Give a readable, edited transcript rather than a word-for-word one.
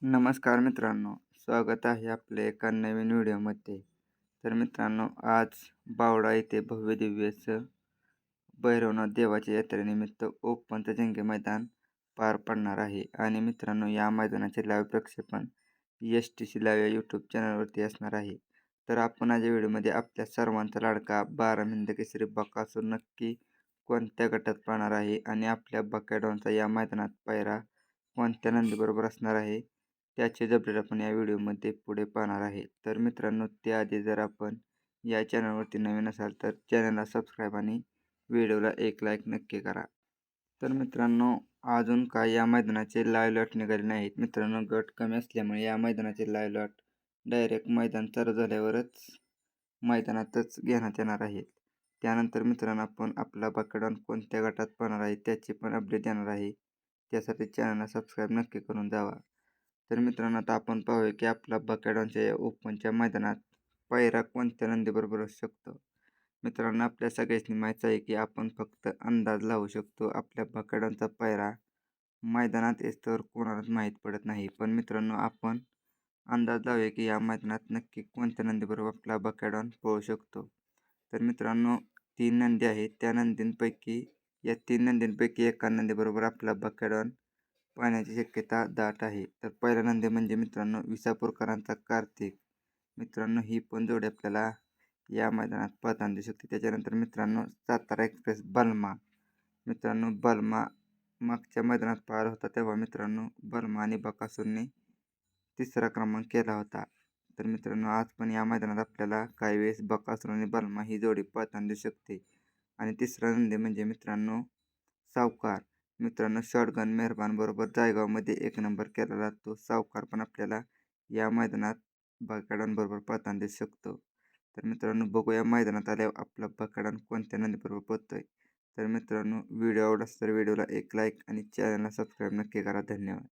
नमस्कार मित्रांनो, स्वागत आहे आपल्या एका नवीन व्हिडिओमध्ये. तर मित्रांनो, आज बावडा येथे भव्यदिव्य असं भैरवनाथ देवाच्या यात्रेनिमित्त ओपनचं जंगी मैदान पार पडणार आहे. आणि मित्रांनो, या मैदानाचे लाईव्ह प्रक्षेपण STC लाईव्ह या यूट्यूब चॅनलवरती असणार आहे. तर आपण आज या व्हिडिओमध्ये आपल्या सर्वांचा लाडका 12 हिंद केसरी बकासूर नक्की कोणत्या गटात पाहणार आहे आणि आपल्या बकाडॉनचा या मैदानात पायरा कोणत्या नंदीबरोबर असणार आहे, त्याचेच अपडेट आपण या व्हिडिओमध्ये पुढे पाहणार आहे. तर मित्रांनो, त्याआधी जर आपण या चॅनलवरती नवीन असाल तर चॅनलला सबस्क्राईब आणि व्हिडिओला एक लाईक नक्की करा. तर मित्रांनो, अजून काय या मैदानाचे लाईव्ह लॉट निघाले नाहीत. मित्रांनो, गट कमी असल्यामुळे या मैदानाचे लाईव्ह लॉट डायरेक्ट मैदान चालू झाल्यावरच मैदानातच घेण्यात येणार आहेत. त्यानंतर मित्रांनो, आपण आपला बकाडॉन कोणत्या गटात पाहणार आहे त्याची पण अपडेट देणार आहे. त्यासाठी चॅनलला सबस्क्राईब नक्की करून जावा. तर मित्रांनो, आता आपण पाहूया की आपला बकाडॉनच्या या ओपनच्या मैदानात पायरा कोणत्या नंदीबरोबर असू शकतो. मित्रांनो, आपल्या सगळ्यांनी माहीत आहे की आपण फक्त अंदाज लावू शकतो. आपल्या बकाडॉनचा पायरा मैदानात येस्तोवर कोणालाच माहीत पडत नाही. पण मित्रांनो, आपण अंदाज लावूया की या मैदानात नक्की कोणत्या नंदीबरोबर आपला बकाडॉन पळू शकतो. तर मित्रांनो, 3 नंदी आहेत. त्या नंदींपैकी या 3 नंदींपैकी एका नंदीबरोबर आपला बकाडॉन पाहण्याची शक्यता दाट आहे. तर पहिला नंदी म्हणजे मित्रांनो विसापूरकरांचा कार्तिक. मित्रांनो, ही पण जोडी आपल्याला या मैदानात पळताना दिसू शकते. त्याच्यानंतर मित्रांनो सातारा एक्सप्रेस बलमा. मित्रांनो, बलमा मागच्या मैदानात पाहिला होता तेव्हा मित्रांनो बलमा आणि बकासूरने तिसरा क्रमांक केला होता. तर मित्रांनो, आज पण या मैदानात आपल्याला काही वेळेस बकासूर आणि बलमा ही जोडी पळताना दिसू शकते. आणि तिसरा नंदी म्हणजे मित्रांनो सावकार. मित्रांनो, शॉटगन मेहरबान बरोबर जायगावमध्ये 1 नंबर केलेला तो सावकार पण आपल्याला या मैदानात बकाडांबरोबर पळताना दिसू शकतो. तर मित्रांनो, बघूया मैदानात आल्यावर आपला बकाडान कोणत्या नंदीबरोबर पळतोय. तर मित्रांनो, व्हिडिओ आवडला तर व्हिडिओला एक लाईक आणि चॅनलला सबस्क्राईब नक्की करा. धन्यवाद.